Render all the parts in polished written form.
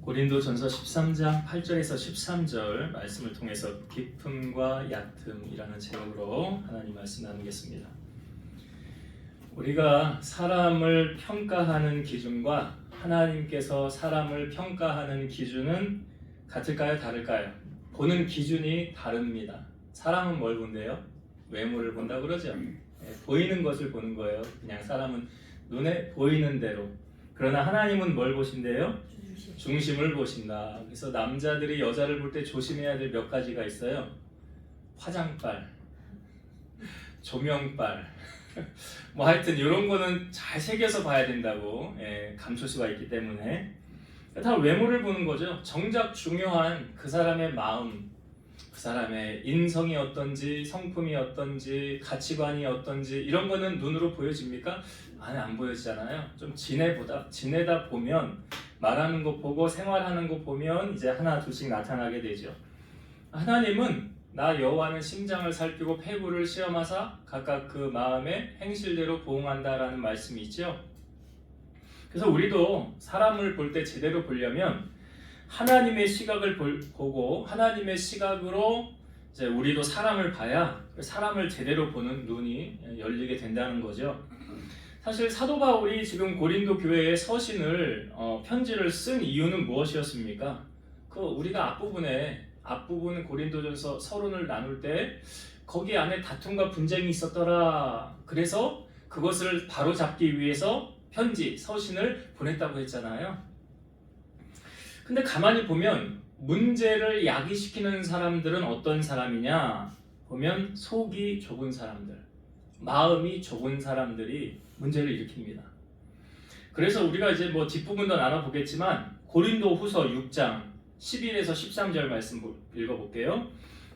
고린도전서 13장 8절에서 13절 말씀을 통해서 기쁨과 얕음이라는 제목으로 하나님 말씀 나누겠습니다. 우리가 사람을 평가하는 기준과 하나님께서 사람을 평가하는 기준은 같을까요? 다를까요? 보는 기준이 다릅니다. 사람은 뭘 본대요? 외모를 본다 그러죠. 보이는 것을 보는 거예요. 그냥 사람은 눈에 보이는 대로. 그러나 하나님은 뭘 보신대요? 중심을 보신다. 그래서 남자들이 여자를 볼 때 조심해야 될 몇 가지가 있어요. 화장빨, 조명빨, 뭐 하여튼 이런 거는 잘 새겨서 봐야 된다고 감초수가 있기 때문에 다 외모를 보는 거죠. 정작 중요한 그 사람의 마음, 그 사람의 인성이 어떤지, 성품이 어떤지, 가치관이 어떤지 이런 거는 눈으로 보여집니까? 아니, 안 보여지잖아요. 좀 지내다 보면 말하는 거 보고 생활하는 거 보면 이제 하나 둘씩 나타나게 되죠. 하나님은 나 여호와는 심장을 살피고 폐부를 시험하사 각각 그 마음의 행실대로 보응한다라는 말씀이 있죠. 그래서 우리도 사람을 볼 때 제대로 보려면 하나님의 시각을 보고 하나님의 시각으로 이제 우리도 사람을 봐야 사람을 제대로 보는 눈이 열리게 된다는 거죠. 사실 사도 바울이 지금 고린도 교회에 서신을 편지를 쓴 이유는 무엇이었습니까? 우리가 앞부분 고린도전서 서론을 나눌 때 거기 안에 다툼과 분쟁이 있었더라. 그래서 그것을 바로잡기 위해서 서신을 보냈다고 했잖아요. 근데 가만히 보면 문제를 야기시키는 사람들은 어떤 사람이냐? 보면 속이 좁은 사람들, 마음이 좁은 사람들이 문제를 일으킵니다. 그래서 우리가 이제 뭐 뒷부분도 나눠보겠지만 고린도 후서 6장 11에서 13절 말씀 읽어볼게요.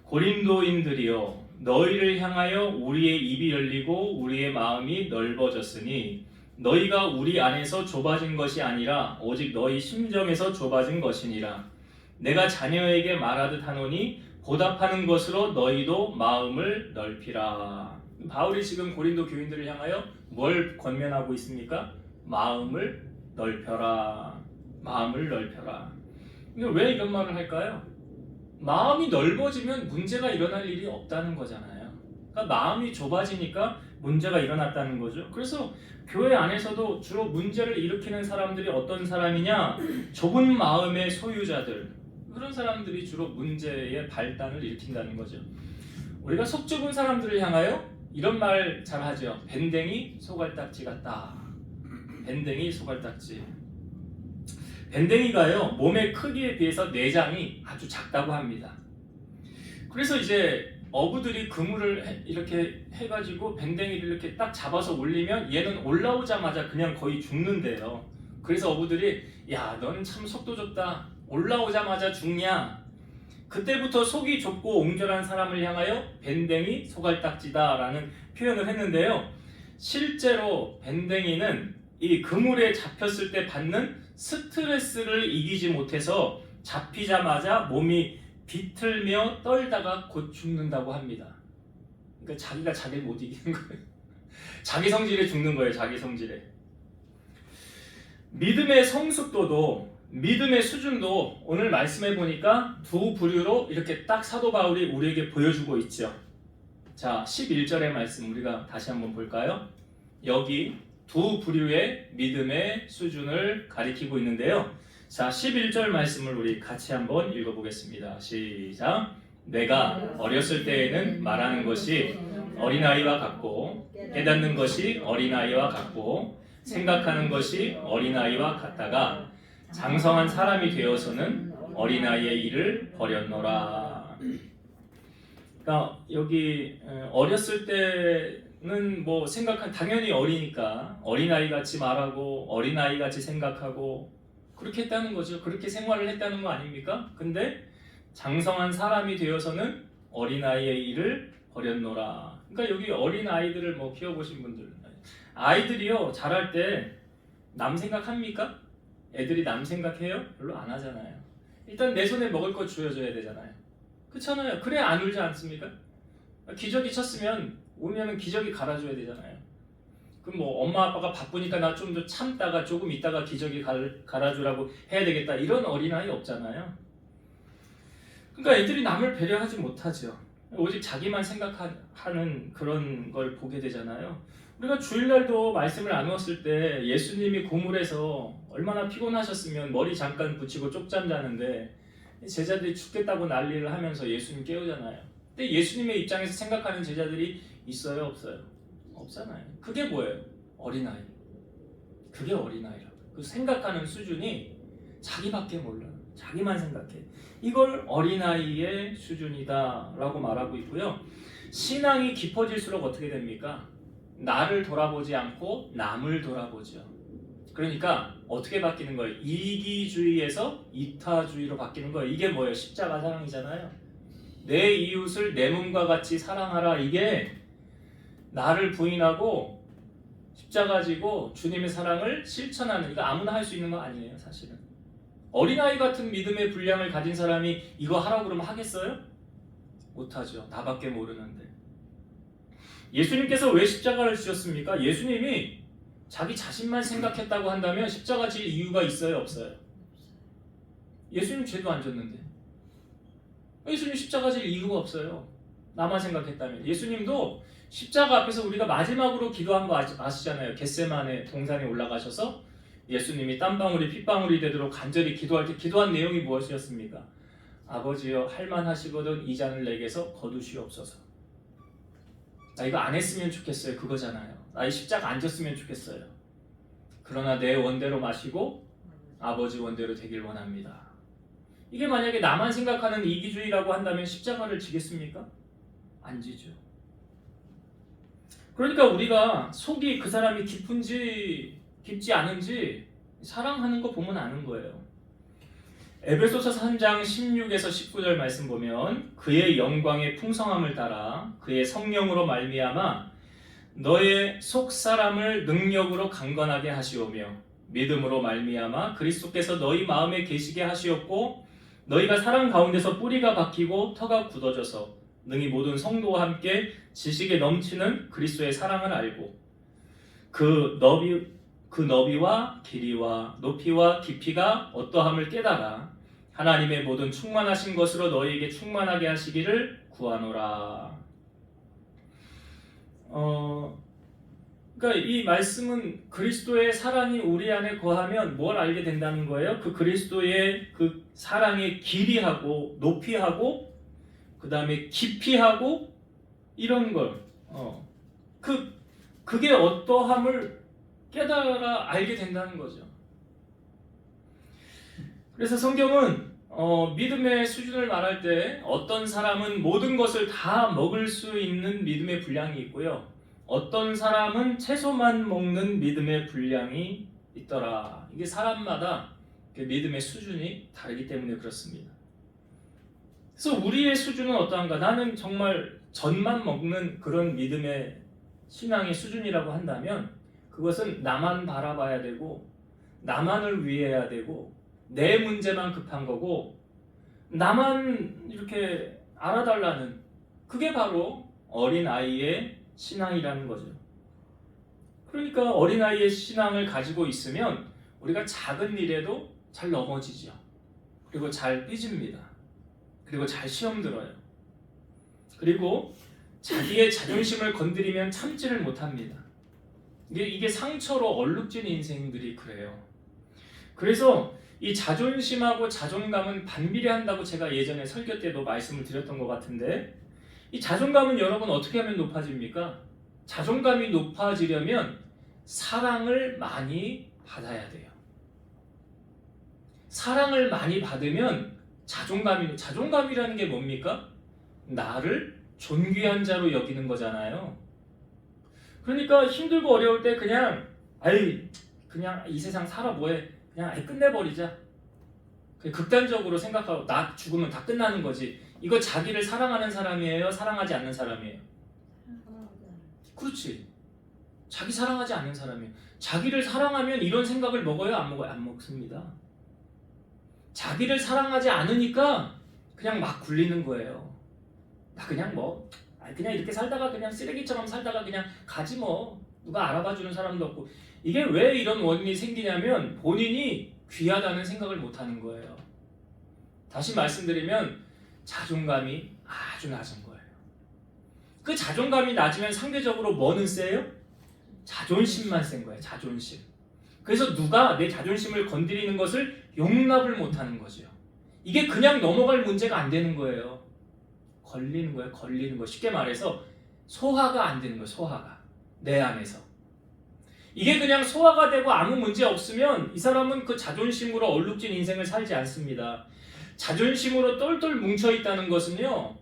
고린도인들이여 너희를 향하여 우리의 입이 열리고 우리의 마음이 넓어졌으니 너희가 우리 안에서 좁아진 것이 아니라 오직 너희 심정에서 좁아진 것이니라. 내가 자녀에게 말하듯 하노니 보답하는 것으로 너희도 마음을 넓히라. 바울이 지금 고린도 교인들을 향하여 뭘 권면하고 있습니까? 마음을 넓혀라. 마음을 넓혀라. 근데 왜 이런 말을 할까요? 마음이 넓어지면 문제가 일어날 일이 없다는 거잖아요. 그러니까 마음이 좁아지니까 문제가 일어났다는 거죠. 그래서 교회 안에서도 주로 문제를 일으키는 사람들이 어떤 사람이냐? 좁은 마음의 소유자들. 그런 사람들이 주로 문제의 발단을 일으킨다는 거죠. 우리가 속 좁은 사람들을 향하여 이런 말 잘 하죠. 밴댕이 소갈딱지 같다. 밴댕이 소갈딱지. 밴댕이가요, 몸의 크기에 비해서 내장이 아주 작다고 합니다. 그래서 이제 어부들이 그물을 이렇게 해가지고 밴댕이를 이렇게 딱 잡아서 올리면 얘는 올라오자마자 그냥 거의 죽는데요. 그래서 어부들이 야, 넌 참 속도 좁다. 올라오자마자 죽냐? 그때부터 속이 좁고 옹졸한 사람을 향하여 밴댕이 소갈딱지다라는 표현을 했는데요. 실제로 밴댕이는 이 그물에 잡혔을 때 받는 스트레스를 이기지 못해서 잡히자마자 몸이 비틀며 떨다가 곧 죽는다고 합니다. 그러니까 자기가 자기를 못 이기는 거예요. 자기 성질에 죽는 거예요. 자기 성질에. 믿음의 성숙도도 믿음의 수준도 오늘 말씀해 보니까 두 부류로 이렇게 딱 사도 바울이 우리에게 보여주고 있죠. 자, 11절의 말씀 우리가 다시 한번 볼까요? 여기 두 부류의 믿음의 수준을 가리키고 있는데요. 자, 11절 말씀을 우리 같이 한번 읽어보겠습니다. 시작. 내가 어렸을 때에는 말하는 것이 어린아이와 같고 깨닫는 것이 어린아이와 같고 생각하는 것이 어린아이와 같다가 장성한 사람이 되어서는 어린아이의 일을 버렸노라. 그러니까 여기 어렸을 때는 뭐 당연히 어리니까 어린아이 같이 말하고 어린아이 같이 생각하고 그렇게 했다는 거죠. 그렇게 생활을 했다는 거 아닙니까? 근데 장성한 사람이 되어서는 어린아이의 일을 버렸노라. 그러니까 여기 어린아이들을 뭐 키워보신 분들, 아이들이요 자랄 때 남 생각합니까? 애들이 남 생각해요? 별로 안 하잖아요. 일단 내 손에 먹을 거 쥐어줘야 되잖아요. 그렇잖아요. 그래야 안 울지 않습니까? 기저귀 쳤으면 오면은 기저귀 갈아줘야 되잖아요. 그럼 뭐 엄마 아빠가 바쁘니까 나 좀 더 참다가 조금 있다가 기저귀 갈아주라고 해야 되겠다 이런 어린아이 없잖아요. 그러니까 애들이 남을 배려하지 못하죠. 오직 자기만 생각하는 그런 걸 보게 되잖아요. 우리가 주일날도 말씀을 나누었을 때 예수님이 고물에서 얼마나 피곤하셨으면 머리 잠깐 붙이고 쪽잠 자는데 제자들이 죽겠다고 난리를 하면서 예수님 깨우잖아요. 근데 예수님의 입장에서 생각하는 제자들이 있어요? 없어요? 없잖아요. 그게 뭐예요? 어린아이. 그게 어린아이라고. 그 생각하는 수준이 자기밖에 몰라요. 자기만 생각해. 이걸 어린아이의 수준이다 라고 말하고 있고요. 신앙이 깊어질수록 어떻게 됩니까? 나를 돌아보지 않고 남을 돌아보죠. 그러니까 어떻게 바뀌는 거예요? 이기주의에서 이타주의로 바뀌는 거예요. 이게 뭐예요? 십자가 사랑이잖아요. 내 이웃을 내 몸과 같이 사랑하라. 이게 나를 부인하고 십자가 지고 주님의 사랑을 실천하는, 이거 아무나 할 수 있는 거 아니에요, 사실은. 어린아이 같은 믿음의 분량을 가진 사람이 이거 하라고 그러면 하겠어요? 못하죠. 나밖에 모르는데. 예수님께서 왜 십자가를 지셨습니까? 예수님이 자기 자신만 생각했다고 한다면 십자가 질 이유가 있어요? 없어요? 예수님 죄도 안 졌는데. 예수님 십자가 질 이유가 없어요. 나만 생각했다면. 예수님도 십자가 앞에서 우리가 마지막으로 기도한 거 아시잖아요. 겟세마네 동산에 올라가셔서 예수님이 땀방울이 핏방울이 되도록 간절히 기도할 때 기도한 내용이 무엇이었습니까? 아버지여 할만하시거든 이 잔을 내게서 거두시옵소서. 나 이거 안 했으면 좋겠어요. 그거잖아요. 나 이 십자가 안 졌으면 좋겠어요. 그러나 내 원대로 마시고 아버지 원대로 되길 원합니다. 이게 만약에 나만 생각하는 이기주의라고 한다면 십자가를 지겠습니까? 안 지죠. 그러니까 우리가 속이 그 사람이 깊은지 깊지 않은지 사랑하는 거 보면 아는 거예요. 에베소서 3장 16에서 19절 말씀 보면 그의 영광의 풍성함을 따라 그의 성령으로 말미암아 너의 속사람을 능력으로 강건하게 하시오며 믿음으로 말미암아 그리스도께서 너희 마음에 계시게 하시었고 너희가 사랑 가운데서 뿌리가 박히고 터가 굳어져서 능히 모든 성도와 함께 지식에 넘치는 그리스도의 사랑을 알고 그 너비와 길이와 높이와 깊이가 어떠함을 깨달아 하나님의 모든 충만하신 것으로 너희에게 충만하게 하시기를 구하노라. 그러니까 이 말씀은 그리스도의 사랑이 우리 안에 거하면 뭘 알게 된다는 거예요? 그 그리스도의 그 사랑의 길이하고 높이하고 그 다음에 깊이하고 이런 걸 그게 어떠함을 깨달아 알게 된다는 거죠. 그래서 성경은 믿음의 수준을 말할 때 어떤 사람은 모든 것을 다 먹을 수 있는 믿음의 분량이 있고요. 어떤 사람은 채소만 먹는 믿음의 분량이 있더라. 이게 사람마다 믿음의 수준이 다르기 때문에 그렇습니다. 그래서 우리의 수준은 어떠한가? 나는 정말 전만 먹는 그런 믿음의 신앙의 수준이라고 한다면 그것은 나만 바라봐야 되고 나만을 위해야 되고 내 문제만 급한 거고 나만 이렇게 알아달라는 그게 바로 어린아이의 신앙이라는 거죠. 그러니까 어린아이의 신앙을 가지고 있으면 우리가 작은 일에도 잘 넘어지죠. 그리고 잘 삐집니다. 그리고 잘 시험 들어요. 그리고 자기의 자존심을 건드리면 참지를 못합니다. 이게 상처로 얼룩진 인생들이 그래요. 그래서 이 자존심하고 자존감은 반비례한다고 제가 예전에 설교 때도 말씀을 드렸던 것 같은데 이 자존감은 여러분 어떻게 하면 높아집니까? 자존감이 높아지려면 사랑을 많이 받아야 돼요. 사랑을 많이 받으면 자존감이라는 게 뭡니까? 나를 존귀한 자로 여기는 거잖아요. 그러니까 힘들고 어려울 때 그냥 이 세상 살아 뭐해 그냥 끝내버리자. 극단적으로 생각하고 나 죽으면 다 끝나는 거지. 이거 자기를 사랑하는 사람이에요? 사랑하지 않는 사람이에요? 그렇지. 자기 사랑하지 않는 사람이에요. 자기를 사랑하면 이런 생각을 먹어요? 안 먹어요? 안 먹습니다. 자기를 사랑하지 않으니까 그냥 막 굴리는 거예요. 나 그냥 그냥 이렇게 살다가 그냥 쓰레기처럼 살다가 그냥 가지 뭐. 누가 알아봐주는 사람도 없고. 이게 왜 이런 원인이 생기냐면 본인이 귀하다는 생각을 못하는 거예요. 다시 말씀드리면 자존감이 아주 낮은 거예요. 그 자존감이 낮으면 상대적으로 뭐는 세요? 자존심만 센 거예요. 자존심. 그래서 누가 내 자존심을 건드리는 것을 용납을 못하는 거죠. 이게 그냥 넘어갈 문제가 안 되는 거예요. 걸리는 거예요. 걸리는 거. 쉽게 말해서 소화가 안 되는 거예요. 소화가. 내 안에서. 이게 그냥 소화가 되고 아무 문제 없으면 이 사람은 그 자존심으로 얼룩진 인생을 살지 않습니다. 자존심으로 똘똘 뭉쳐있다는 것은요,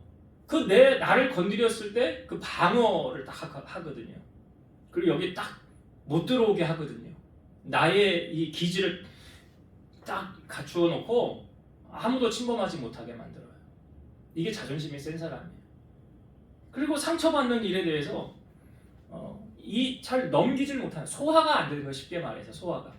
그 나를 건드렸을 때 그 방어를 딱 하거든요. 그리고 여기 딱 못 들어오게 하거든요. 나의 이 기질을 딱 갖추어 놓고 아무도 침범하지 못하게 만들어요. 이게 자존심이 센 사람이에요. 그리고 상처받는 일에 대해서 잘 넘기질 못하는, 소화가 안 되는 거예요. 쉽게 말해서 소화가.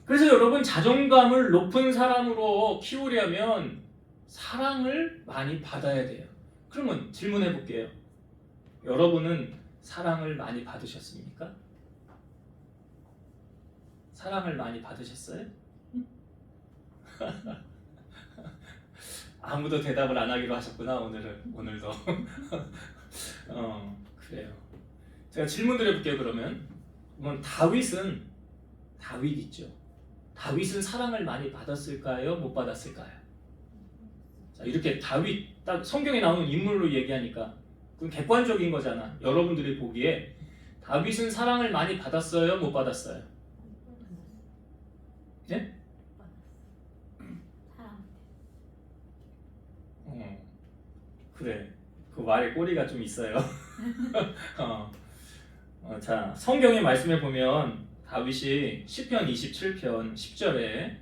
그래서 여러분, 자존감을 높은 사람으로 키우려면 사랑을 많이 받아야 돼요. 그러면 질문해 볼게요. 여러분은 사랑을 많이 받으셨습니까? 사랑을 많이 받으셨어요? 아무도 대답을 안 하기로 하셨구나. 오늘도. 그래요. 제가 질문 드려볼게요. 그러면 다윗 있죠. 다윗은 사랑을 많이 받았을까요? 못 받았을까요? 자, 이렇게 다윗 딱 성경에 나오는 인물로 얘기하니까 그건 객관적인 거잖아. 여러분들이 보기에 다윗은 사랑을 많이 받았어요? 못 받았어요? 네? 그래. 그 말에 꼬리가 좀 있어요. 자, 성경의 말씀에 보면 다윗이 시편 27편 10절에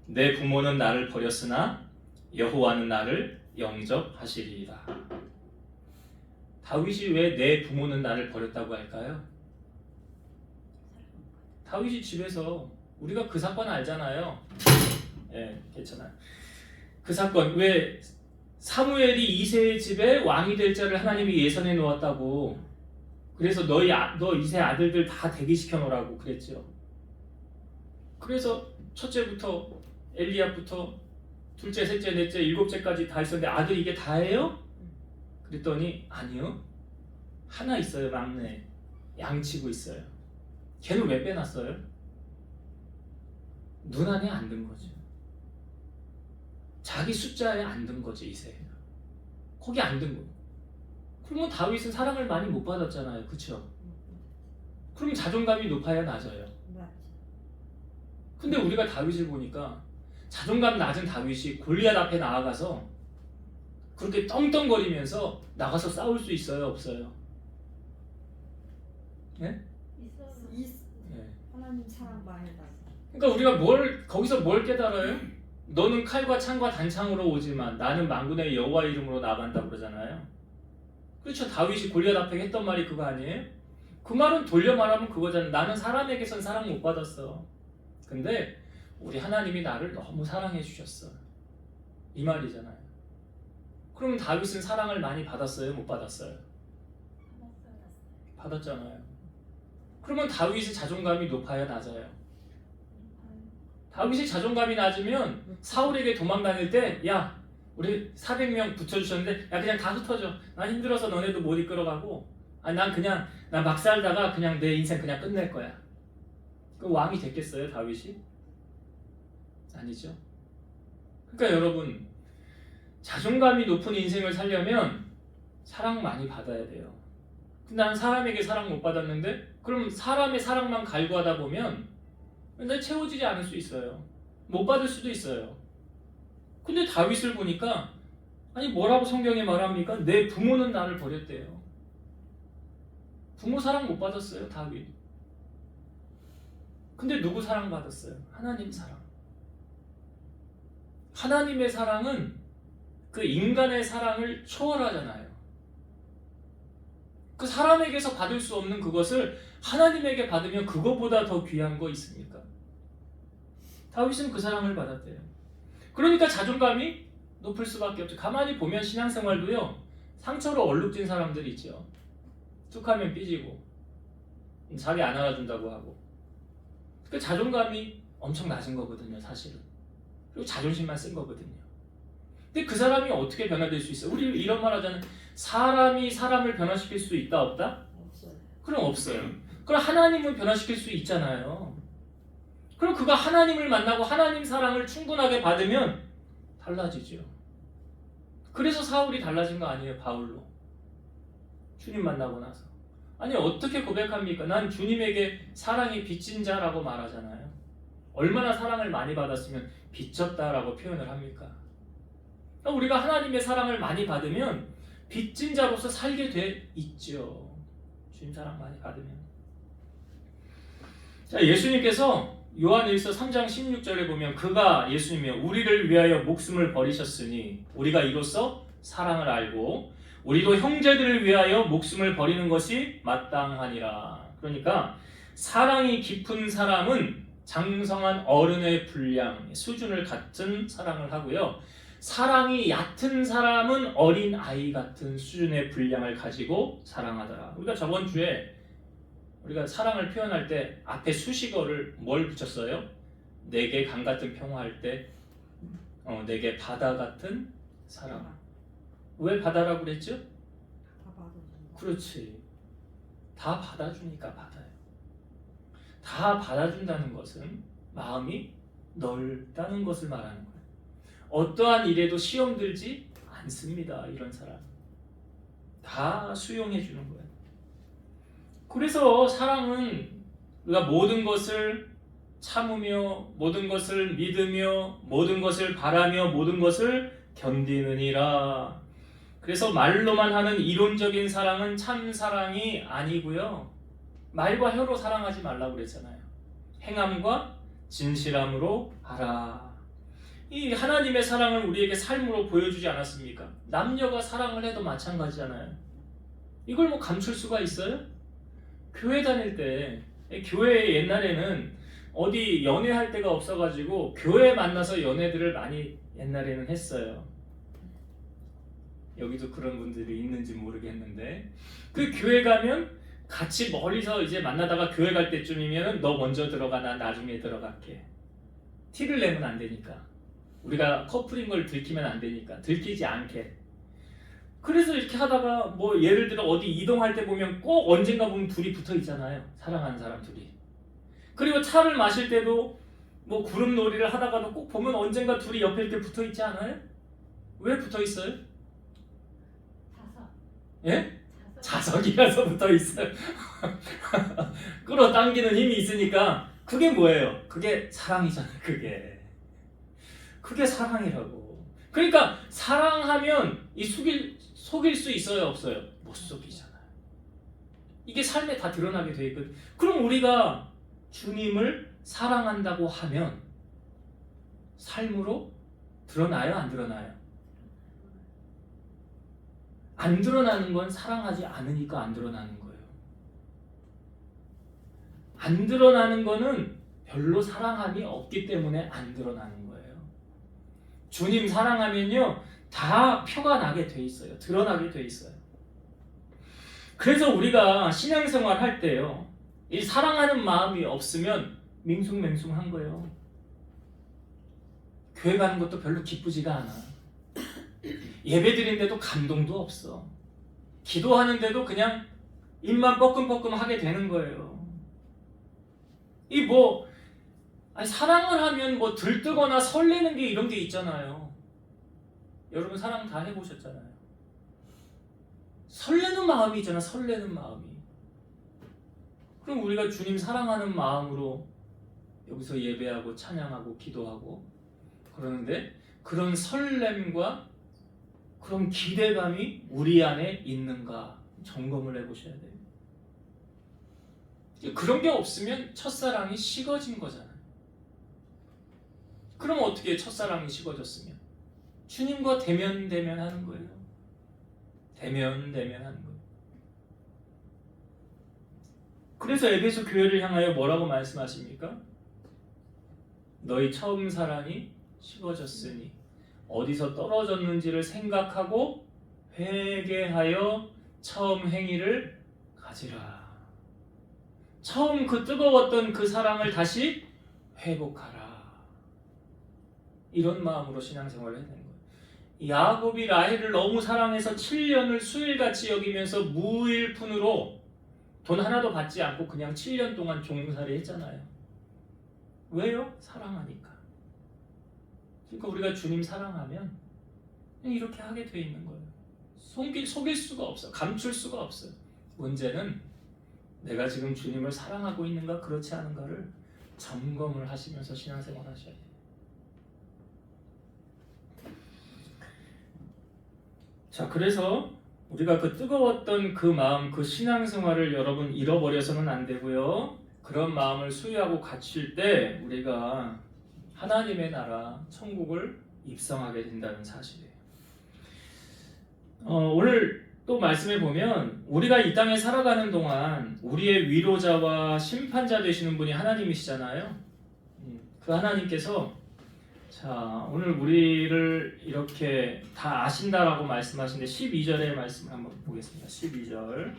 내 부모는 나를 버렸으나 여호와는 나를 영접하시리이다. 다윗이 왜 내 부모는 나를 버렸다고 할까요? 다윗이 집에서, 우리가 그 사건 알잖아요. 예, 괜찮아요. 그 사건, 왜 사무엘이 이새의 집에 왕이 될 자를 하나님이 예선해 놓았다고. 그래서 너 이새 아들들 다 대기시켜 놓으라고 그랬죠. 그래서 첫째부터 엘리압부터 둘째, 셋째, 넷째, 일곱째까지 다 있었는데 아들 이게 다예요? 그랬더니 아니요. 하나 있어요. 막내. 양치고 있어요. 걔는 왜 빼놨어요? 눈 안에 안 든 거죠. 자기 숫자에 안 든 거지. 이새가. 거기 안 든 거예요. 그러면 다윗은 사랑을 많이 못 받았잖아요. 그렇죠? 그럼 자존감이 높아야 낮아요. 근데 우리가 다윗을 보니까 자존감 낮은 다윗이 골리앗 앞에 나아가서 그렇게 떵떵거리면서 나가서 싸울 수 있어요? 없어요? 네? 있어요. 하나님 사랑 많이 받아. 그러니까 우리가 거기서 뭘 깨달아요? 너는 칼과 창과 단창으로 오지만 나는 만군의 여호와 이름으로 나간다고 그러잖아요. 그렇죠. 다윗이 골리앗 앞에 했던 말이 그거 아니에요? 그 말은 돌려 말하면 그거잖아요. 나는 사람에게선 사랑 못 받았어. 근데 우리 하나님이 나를 너무 사랑해 주셨어. 이 말이잖아요. 그러면 다윗은 사랑을 많이 받았어요? 못 받았어요? 받았잖아요. 그러면 다윗의 자존감이 높아야 낮아요? 다윗이 자존감이 낮으면 사울에게 도망 다닐 때, 야, 우리 400명 붙여주셨는데, 야, 그냥 다 흩어져. 난 힘들어서 너네도 못 이끌어가고, 난 막 살다가 그냥 내 인생 그냥 끝낼 거야. 그 왕이 됐겠어요, 다윗이? 아니죠. 그러니까 여러분, 자존감이 높은 인생을 살려면 사랑 많이 받아야 돼요. 난 사람에게 사랑 못 받았는데, 그럼 사람의 사랑만 갈구하다 보면 맨날 채워지지 않을 수 있어요. 못 받을 수도 있어요. 근데 다윗을 보니까, 아니 뭐라고 성경에 말합니까? 내 부모는 나를 버렸대요. 부모 사랑 못 받았어요, 다윗. 근데 누구 사랑 받았어요? 하나님 사랑. 하나님의 사랑은 그 인간의 사랑을 초월하잖아요. 그 사람에게서 받을 수 없는 그것을 하나님에게 받으면 그거보다 더 귀한 거 있습니까? 다윗은 그 사랑을 받았대요. 그러니까 자존감이 높을 수밖에 없죠. 가만히 보면 신앙생활도요, 상처로 얼룩진 사람들이 있죠. 툭하면 삐지고 자기 안 알아준다고 하고 그 자존감이 엄청 낮은 거거든요, 사실은. 그리고 자존심만 쓴 거거든요. 근데 그 사람이 어떻게 변화될 수 있어요? 우리 이런 말 하잖아요. 사람이 사람을 변화시킬 수 있다, 없다? 없어요. 그럼 없어요. 그럼 하나님은 변화시킬 수 있잖아요. 그럼 그가 하나님을 만나고 하나님 사랑을 충분하게 받으면 달라지죠. 그래서 사울이 달라진 거 아니에요, 바울로. 주님 만나고 나서. 아니, 어떻게 고백합니까? 난 주님에게 사랑이 빚진 자라고 말하잖아요. 얼마나 사랑을 많이 받았으면 빚졌다라고 표현을 합니까? 그러니까 우리가 하나님의 사랑을 많이 받으면 빚진 자로서 살게 돼 있죠. 주님 사랑 많이 받으면. 자, 예수님께서 요한일서 3장 16절에 보면 그가 예수님이 우리를 위하여 목숨을 버리셨으니 우리가 이로써 사랑을 알고 우리도 형제들을 위하여 목숨을 버리는 것이 마땅하니라. 그러니까 사랑이 깊은 사람은 장성한 어른의 분량, 수준을 같은 사랑을 하고요. 사랑이 얕은 사람은 어린 아이 같은 수준의 분량을 가지고 사랑하더라. 우리가 저번 주에 우리가 사랑을 표현할 때 앞에 수식어를 뭘 붙였어요? 내게 강 같은 평화할 때 내게 바다 같은 사랑. 왜 바다라고 그랬죠? 다 받아준다. 그렇지. 다 받아주니까 받아요. 다 받아준다는 것은 마음이 넓다는 것을 말하는 거예요. 어떠한 일에도 시험 들지 않습니다. 이런 사람. 다 수용해 주는 거예요. 그래서 사랑은 우리가 모든 것을 참으며 모든 것을 믿으며 모든 것을 바라며 모든 것을 견디느니라. 그래서 말로만 하는 이론적인 사랑은 참 사랑이 아니고요. 말과 혀로 사랑하지 말라고 그랬잖아요. 행함과 진실함으로 하라. 이 하나님의 사랑을 우리에게 삶으로 보여주지 않았습니까? 남녀가 사랑을 해도 마찬가지잖아요. 이걸 뭐 감출 수가 있어요? 교회 다닐 때, 교회 옛날에는 어디 연애할 데가 없어가지고 교회 만나서 연애들을 많이 옛날에는 했어요. 여기도 그런 분들이 있는지 모르겠는데 그 교회 가면 같이 멀리서 이제 만나다가 교회 갈 때쯤이면 너 먼저 들어가 나 나중에 들어갈게. 티를 내면 안 되니까. 우리가 커플인 걸 들키면 안 되니까. 들키지 않게. 그래서 이렇게 하다가 뭐 예를 들어 어디 이동할 때 보면 꼭 언젠가 보면 둘이 붙어 있잖아요. 사랑하는 사람 둘이. 그리고 차를 마실 때도 뭐 구름놀이를 하다가도 꼭 보면 언젠가 둘이 옆에 이렇게 붙어 있지 않아요? 왜 붙어 있어요? 자석. 예? 자석이라서 붙어 있어요. 끌어당기는 힘이 있으니까 그게 뭐예요? 그게 사랑이잖아요. 그게 사랑이라고. 그러니까 사랑하면 이 속일 수 있어요? 없어요? 못 속이잖아요. 이게 삶에 다 드러나게 돼 있거든. 그럼 우리가 주님을 사랑한다고 하면 삶으로 드러나요? 안 드러나요? 안 드러나는 건 사랑하지 않으니까 안 드러나는 거예요. 안 드러나는 거는 별로 사랑함이 없기 때문에 안 드러나는 거예요. 주님 사랑하면요 다 표가 나게 돼 있어요. 드러나게 돼 있어요. 그래서 우리가 신앙생활 할 때요 이 사랑하는 마음이 없으면 밍숭맹숭한 거예요. 교회 가는 것도 별로 기쁘지가 않아. 예배 드린데도 감동도 없어. 기도하는데도 그냥 입만 뻐끔뻐끔 하게 되는 거예요. 사랑을 하면 뭐 들뜨거나 설레는 게 이런 게 있잖아요. 여러분 사랑 다 해보셨잖아요. 설레는 마음이 있잖아. 설레는 마음이. 그럼 우리가 주님 사랑하는 마음으로 여기서 예배하고 찬양하고 기도하고 그러는데 그런 설렘과 그런 기대감이 우리 안에 있는가 점검을 해보셔야 돼요. 그런 게 없으면 첫사랑이 식어진 거잖아요. 그럼 어떻게 첫사랑이 식어졌으면? 주님과 대면 하는 거예요. 대면 하는 거예요. 그래서 에베소 교회를 향하여 뭐라고 말씀하십니까? 너희 처음 사랑이 식어졌으니 어디서 떨어졌는지를 생각하고 회개하여 처음 행위를 가지라. 처음 그 뜨거웠던 그 사랑을 다시 회복하라. 이런 마음으로 신앙생활을 해야 되는 거예요. 야곱이 라헬을 너무 사랑해서 7년을 수일같이 여기면서 무일푼으로 돈 하나도 받지 않고 그냥 7년 동안 종살이 했잖아요. 왜요? 사랑하니까. 그러니까 우리가 주님 사랑하면 이렇게 하게 돼 있는 거예요. 속일 수가 없어. 감출 수가 없어요. 문제는 내가 지금 주님을 사랑하고 있는가 그렇지 않은가를 점검을 하시면서 신앙생활 하셔야 돼요. 자, 그래서 우리가 그 뜨거웠던 그 마음, 그 신앙생활을 여러분 잃어버려서는 안 되고요. 그런 마음을 수유하고 갖출 때 우리가 하나님의 나라, 천국을 입성하게 된다는 사실이에요. 오늘 또 말씀해 보면 우리가 이 땅에 살아가는 동안 우리의 위로자와 심판자 되시는 분이 하나님이시잖아요. 그 하나님께서 자, 오늘 우리를 이렇게 다 아신다라고 말씀하시는데 12절의 말씀을 한번 보겠습니다. 12절.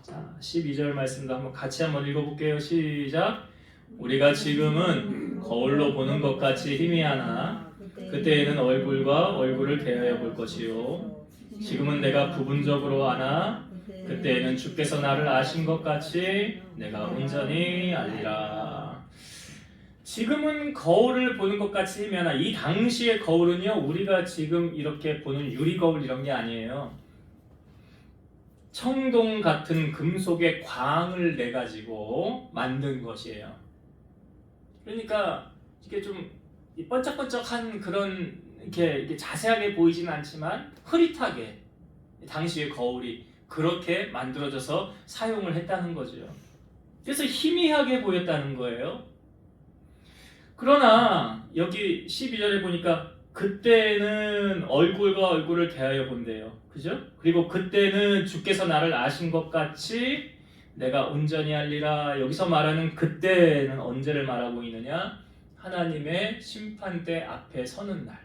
자, 12절 말씀도 한번 같이 한번 읽어볼게요. 시작. 우리가 지금은 거울로 보는 것 같이 희미하나 그때에는 얼굴과 얼굴을 대하여 볼 것이요. 지금은 내가 부분적으로 아나 그때에는 주께서 나를 아신 것 같이 내가 온전히 알리라. 지금은 거울을 보는 것 같이 희미하나, 이 당시의 거울은요 우리가 지금 이렇게 보는 유리 거울 이런 게 아니에요. 청동 같은 금속의 광을 내 가지고 만든 것이에요. 그러니까 이게 좀 번쩍번쩍한 그런 이렇게 자세하게 보이지는 않지만 흐릿하게 당시의 거울이 그렇게 만들어져서 사용을 했다는 거죠. 그래서 희미하게 보였다는 거예요. 그러나 여기 12절에 보니까 그때는 얼굴과 얼굴을 대하여 본대요. 그죠? 그리고 그때는 주께서 나를 아신 것 같이 내가 온전히 알리라. 여기서 말하는 그때는 언제를 말하고 있느냐? 하나님의 심판대 앞에 서는 날.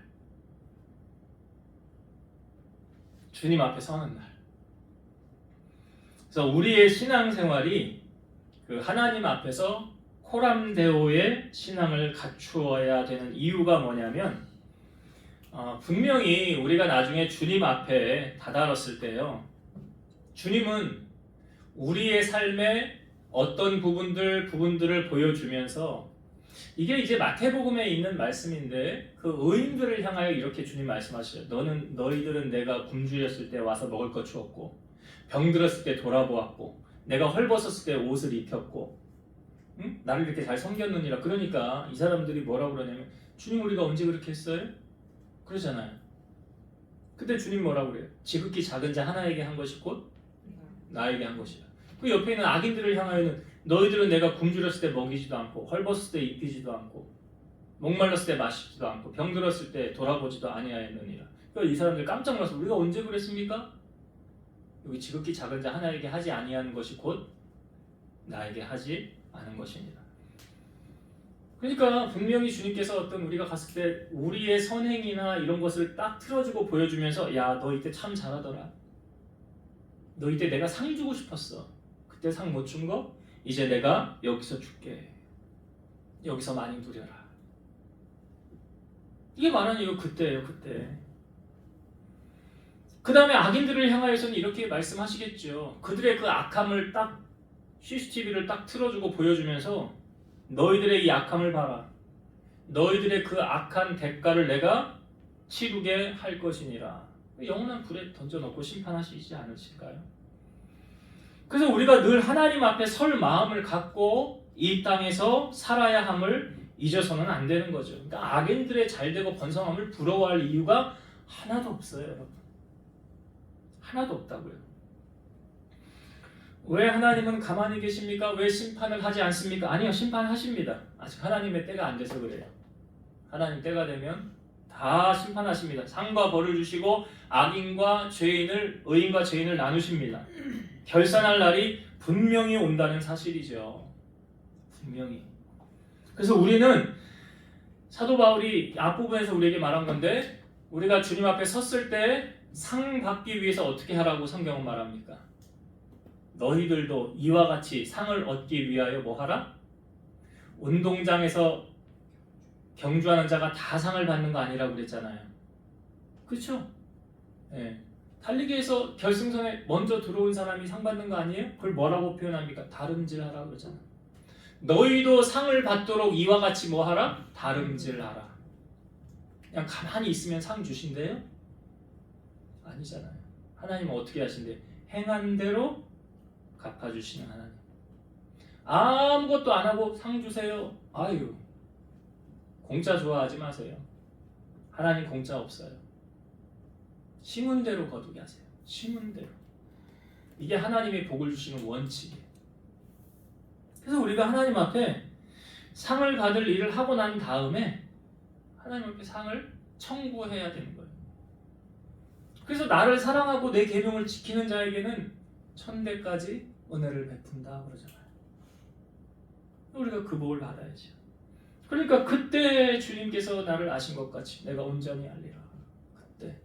주님 앞에 서는 날. 그래서 우리의 신앙생활이 그 하나님 앞에서 코람데오의 신앙을 갖추어야 되는 이유가 뭐냐면 분명히 우리가 나중에 주님 앞에 다다랐을 때요, 주님은 우리의 삶의 어떤 부분들을 보여주면서, 이게 이제 마태복음에 있는 말씀인데 그 의인들을 향하여 이렇게 주님 말씀하셔요. 너희들은 내가 굶주렸을 때 와서 먹을 것 주었고, 병들었을 때 돌아보았고, 내가 헐벗었을 때 옷을 입혔고, 응? 나를 이렇게 잘 섬겼느니라. 그러니까 이 사람들이 뭐라고 그러냐면, 주님 우리가 언제 그렇게 했어요? 그러잖아요. 그때 주님 뭐라고 그래요? 지극히 작은 자 하나에게 한 것이 곧 나에게 한 것이라. 그 옆에 있는 악인들을 향하여는 너희들은 내가 굶주렸을 때 먹이지도 않고, 헐벗을 때 입히지도 않고, 목말랐을 때 마시지도 않고, 병들었을 때 돌아보지도 아니하였느니라. 그러니까 이 사람들 깜짝 놀라서 우리가 언제 그랬습니까? 여기 지극히 작은 자 하나에게 하지 아니하는 것이 곧 나에게 하지 않은 것입니다. 그러니까 분명히 주님께서 어떤 우리가 갔을 때 우리의 선행이나 이런 것을 딱 틀어주고 보여주면서, 야, 너 이때 참 잘하더라. 너 이때 내가 상 주고 싶었어. 그때 상 못 준 거? 이제 내가 여기서 줄게. 여기서 많이 누려라. 이게 말하는 이거 그때예요, 그때. 그 다음에 악인들을 향하여서는 이렇게 말씀하시겠죠. 그들의 그 악함을 딱 CCTV를 딱 틀어주고 보여주면서, 너희들의 이 악함을 봐라. 너희들의 그 악한 대가를 내가 치르게 할 것이니라. 영원한 불에 던져놓고 심판하시지 않으실까요? 그래서 우리가 늘 하나님 앞에 설 마음을 갖고 이 땅에서 살아야 함을 잊어서는 안 되는 거죠. 그러니까 악인들의 잘되고 번성함을 부러워할 이유가 하나도 없어요, 여러분. 하나도 없다고요. 왜 하나님은 가만히 계십니까? 왜 심판을 하지 않습니까? 아니요, 심판하십니다. 아직 하나님의 때가 안 돼서 그래요. 하나님 때가 되면 다 심판하십니다. 상과 벌을 주시고 악인과 죄인을, 의인과 죄인을 나누십니다. 결산할 날이 분명히 온다는 사실이죠. 분명히. 그래서 우리는 사도 바울이 앞부분에서 우리에게 말한 건데, 우리가 주님 앞에 섰을 때 상 받기 위해서 어떻게 하라고 성경은 말합니까? 너희들도 이와 같이 상을 얻기 위하여 뭐 하라? 운동장에서 경주하는 자가 다 상을 받는 거 아니라고 그랬잖아요. 그렇죠? 예. 달리기에서 결승선에 먼저 들어온 사람이 상 받는 거 아니에요? 그걸 뭐라고 표현합니까? 다름질하라고 그러잖아요. 너희도 상을 받도록 이와 같이 뭐 하라? 다름질하라. 그냥 가만히 있으면 상 주신대요? 아니잖아요. 하나님은 어떻게 하신대요? 행한 대로 갚아주시는 하나님. 아무것도 안 하고 상 주세요. 아유, 공짜 좋아하지 마세요. 하나님 공짜 없어요. 심은 대로 거두게 하세요. 심은 대로. 이게 하나님의 복을 주시는 원칙이에요. 그래서 우리가 하나님 앞에 상을 받을 일을 하고 난 다음에 하나님 앞에 상을 청구해야 되는 거예요. 그래서 나를 사랑하고 내 계명을 지키는 자에게는 천대까지 은혜를 베푼다 그러잖아요. 우리가 그 복을 받아야죠. 그러니까 그때 주님께서 나를 아신 것 같이 내가 온전히 알리라. 그때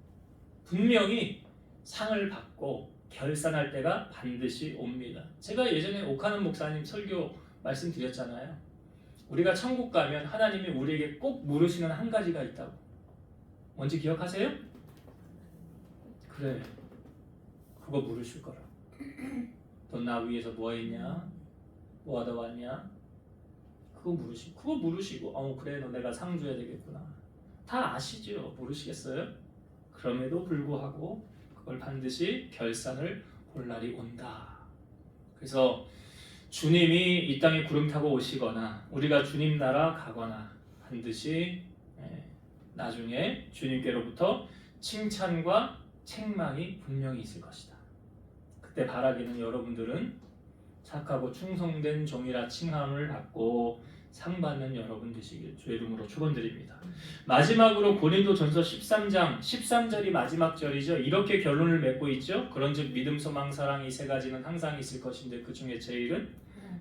분명히 상을 받고 결산할 때가 반드시 옵니다. 제가 예전에 오카는 목사님 설교 말씀드렸잖아요. 우리가 천국 가면 하나님이 우리에게 꼭 물으시는 한 가지가 있다고. 뭔지 기억하세요? 그래, 그거 물으실 거라. 넌 나 위해서 뭐 했냐? 뭐 하다 왔냐? 그거 물으시고 그래, 너 내가 상 줘야 되겠구나. 다 아시죠? 모르시겠어요? 그럼에도 불구하고 그걸 반드시 결산을 볼 날이 온다. 그래서 주님이 이 땅에 구름 타고 오시거나 우리가 주님 나라 가거나 반드시 나중에 주님께로부터 칭찬과 책망이 분명히 있을 것이다. 그때 바라기는 여러분들은 착하고 충성된 종이라 칭함을 받고 상 받는 여러분 되시길 주의 이름으로 축원드립니다. 마지막으로 고린도전서 13장 13절이 마지막 절이죠. 이렇게 결론을 맺고 있죠. 그런즉 믿음, 소망, 사랑 이 세 가지는 항상 있을 것인데 그 중에 제일은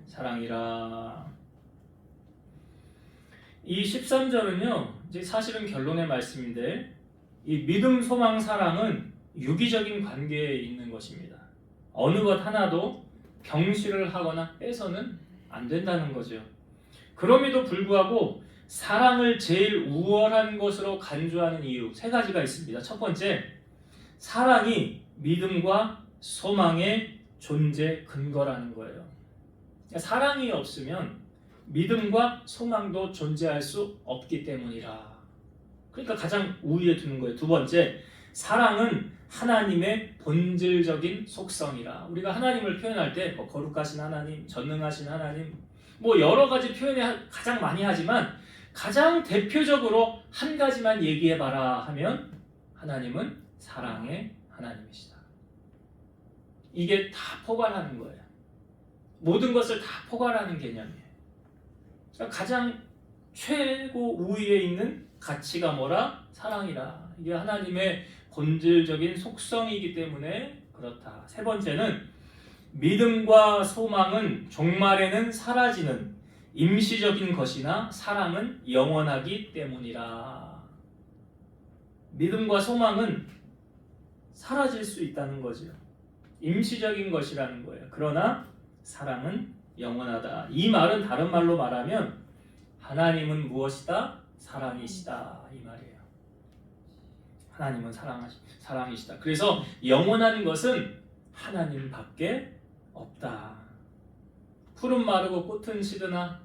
사랑이라. 이 13절은요, 이제 사실은 결론의 말씀인데 이 믿음, 소망, 사랑은 유기적인 관계에 있는 것입니다. 어느 것 하나도 경시를 하거나 빼서는 안 된다는 거죠. 그럼에도 불구하고 사랑을 제일 우월한 것으로 간주하는 이유 세 가지가 있습니다. 첫 번째, 사랑이 믿음과 소망의 존재 근거라는 거예요. 사랑이 없으면 믿음과 소망도 존재할 수 없기 때문이라. 그러니까 가장 우위에 두는 거예요. 두 번째, 사랑은 하나님의 본질적인 속성이라. 우리가 하나님을 표현할 때 거룩하신 하나님, 전능하신 하나님, 여러 가지 표현을 가장 많이 하지만 가장 대표적으로 한 가지만 얘기해봐라 하면 하나님은 사랑의 하나님이시다. 이게 다 포괄하는 거예요. 모든 것을 다 포괄하는 개념이에요. 그러니까 가장 최고 우위에 있는 가치가 뭐라? 사랑이라. 이게 하나님의 본질적인 속성이기 때문에 그렇다. 세 번째는 믿음과 소망은 종말에는 사라지는 임시적인 것이나 사랑은 영원하기 때문이라. 믿음과 소망은 사라질 수 있다는 거죠. 임시적인 것이라는 거예요. 그러나 사랑은 영원하다. 이 말은 다른 말로 말하면 하나님은 무엇이다? 사랑이시다. 이 말이에요. 하나님은 사랑이시다. 그래서 영원한 것은 하나님밖에 없다. 풀은 마르고 꽃은 시드나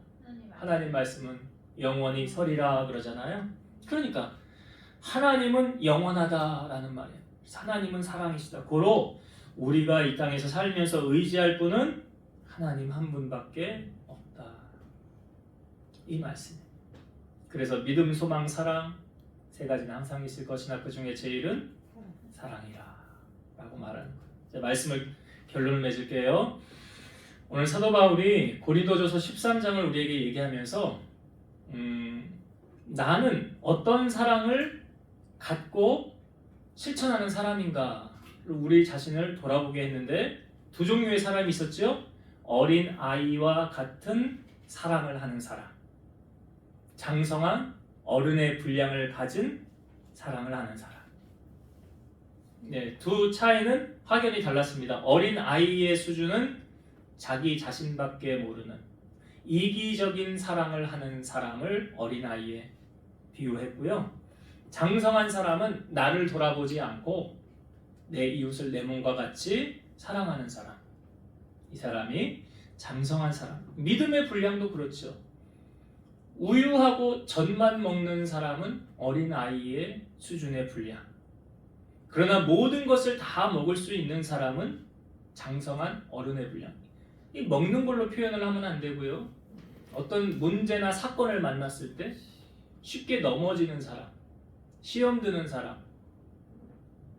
하나님 말씀은 영원히 서리라 그러잖아요. 그러니까 하나님은 영원하다라는 말이에요. 하나님은 사랑이시다. 고로 우리가 이 땅에서 살면서 의지할 분은 하나님 한 분밖에 없다. 이 말씀이에요. 그래서 믿음, 소망, 사랑 세 가지는 항상 있을 것이나 그 중에 제일은 사랑이라 라고 말하는 거예요. 자, 말씀을 결론을 맺을게요. 오늘 사도 바울이 고린도전서 13장을 우리에게 얘기하면서 나는 어떤 사랑을 갖고 실천하는 사람인가 우리 자신을 돌아보게 했는데 두 종류의 사람이 있었죠. 어린 아이와 같은 사랑을 하는 사람, 장성한 어른의 분량을 가진 사랑을 하는 사람. 네, 두 차이는 확연히 달랐습니다. 어린 아이의 수준은 자기 자신밖에 모르는 이기적인 사랑을 하는 사람을 어린 아이에 비유했고요. 장성한 사람은 나를 돌아보지 않고 내 이웃을 내 몸과 같이 사랑하는 사람. 이 사람이 장성한 사람. 믿음의 분량도 그렇죠. 우유하고 젖만 먹는 사람은 어린 아이의 수준의 분량. 그러나 모든 것을 다 먹을 수 있는 사람은 장성한 어른의 분량. 이 먹는 걸로 표현을 하면 안 되고요. 어떤 문제나 사건을 만났을 때 쉽게 넘어지는 사람, 시험 드는 사람,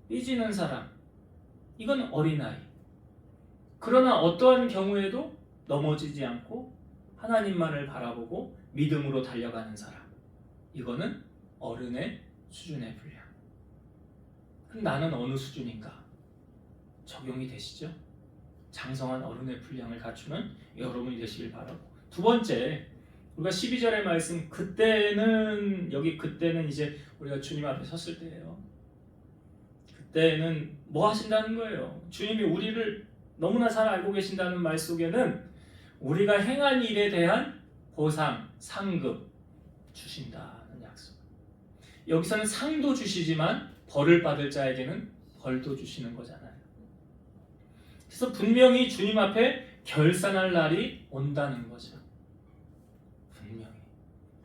삐지는 사람, 이건 어린아이. 그러나 어떠한 경우에도 넘어지지 않고 하나님만을 바라보고 믿음으로 달려가는 사람, 이거는 어른의 수준의 분량. 그럼 나는 어느 수준인가? 적용이 되시죠? 장성한 어른의 분량을 갖추는 여러분이 되시길 바라고. 두 번째, 우리가 12절의 말씀, 그때는 이제 우리가 주님 앞에 섰을 때예요. 그때는 뭐 하신다는 거예요? 주님이 우리를 너무나 잘 알고 계신다는 말 속에는 우리가 행한 일에 대한 보상, 상급 주신다는 약속. 여기서는 상도 주시지만 벌을 받을 자에게는 벌도 주시는 거잖아요. 그래서 분명히 주님 앞에 결산할 날이 온다는 거죠. 분명히.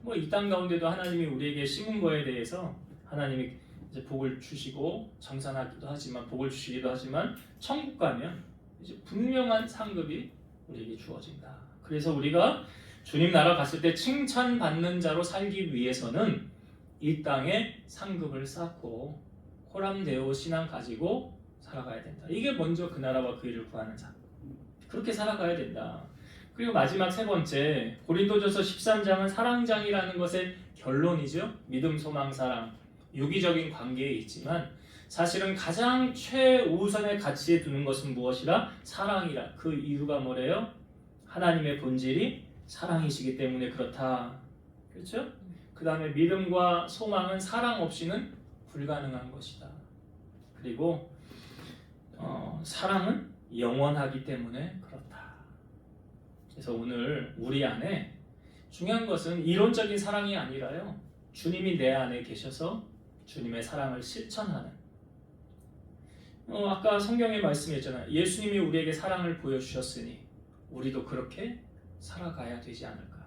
뭐 이 땅 가운데도 하나님이 우리에게 심은 거에 대해서 하나님이 이제 복을 주시고 정산하기도 하지만 복을 주시기도 하지만 천국 가면 이제 분명한 상급이 우리에게 주어진다. 그래서 우리가 주님 나라 갔을 때 칭찬받는 자로 살기 위해서는 이 땅에 상급을 쌓고 호람되어 신앙 가지고 살아가야 된다. 이게 먼저 그 나라와 그 일을 구하는 자. 그렇게 살아가야 된다. 그리고 마지막 세 번째, 고린도전서 13장은 사랑장이라는 것의 결론이죠. 믿음, 소망, 사랑. 유기적인 관계에 있지만 사실은 가장 최우선의 가치에 두는 것은 무엇이라? 사랑이라. 그 이유가 뭐래요? 하나님의 본질이 사랑이시기 때문에 그렇다. 그렇죠? 그 다음에 믿음과 소망은 사랑 없이는 불가능한 것이다. 그리고 사랑은 영원하기 때문에 그렇다. 그래서 오늘 우리 안에 중요한 것은 이론적인 사랑이 아니라요. 주님이 내 안에 계셔서 주님의 사랑을 실천하는. 아까 성경에 말씀했잖아요. 예수님이 우리에게 사랑을 보여주셨으니 우리도 그렇게 살아가야 되지 않을까.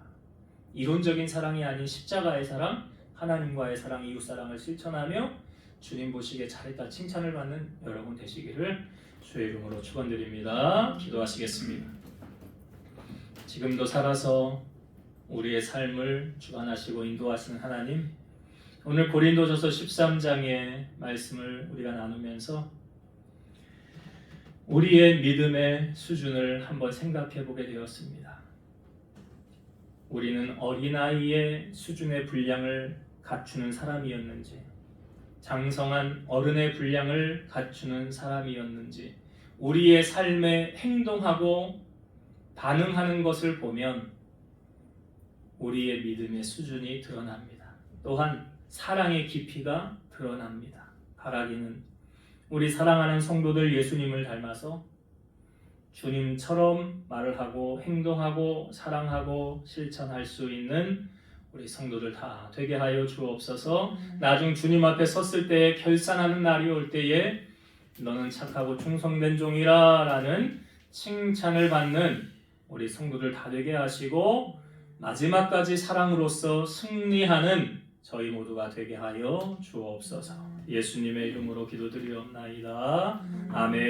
이론적인 사랑이 아닌 십자가의 사랑, 하나님과의 사랑, 이웃사랑을 실천하며 주님 보시기에 잘했다 칭찬을 받는 여러분 되시기를 주의 이름으로 축원드립니다. 기도하시겠습니다. 지금도 살아서 우리의 삶을 주관하시고 인도하시는 하나님, 오늘 고린도전서 13장의 말씀을 우리가 나누면서 우리의 믿음의 수준을 한번 생각해 보게 되었습니다. 우리는 어린아이의 수준의 분량을 갖추는 사람이었는지, 장성한 어른의 분량을 갖추는 사람이었는지, 우리의 삶에 행동하고 반응하는 것을 보면 우리의 믿음의 수준이 드러납니다. 또한 사랑의 깊이가 드러납니다. 바라기는 우리 사랑하는 성도들 예수님을 닮아서 주님처럼 말을 하고 행동하고 사랑하고 실천할 수 있는 우리 성도들 다 되게 하여 주옵소서. 나중 주님 앞에 섰을 때에 결산하는 날이 올 때에 너는 착하고 충성된 종이라 라는 칭찬을 받는 우리 성도들 다 되게 하시고 마지막까지 사랑으로서 승리하는 저희 모두가 되게 하여 주옵소서. 예수님의 이름으로 기도드리옵나이다. 아멘.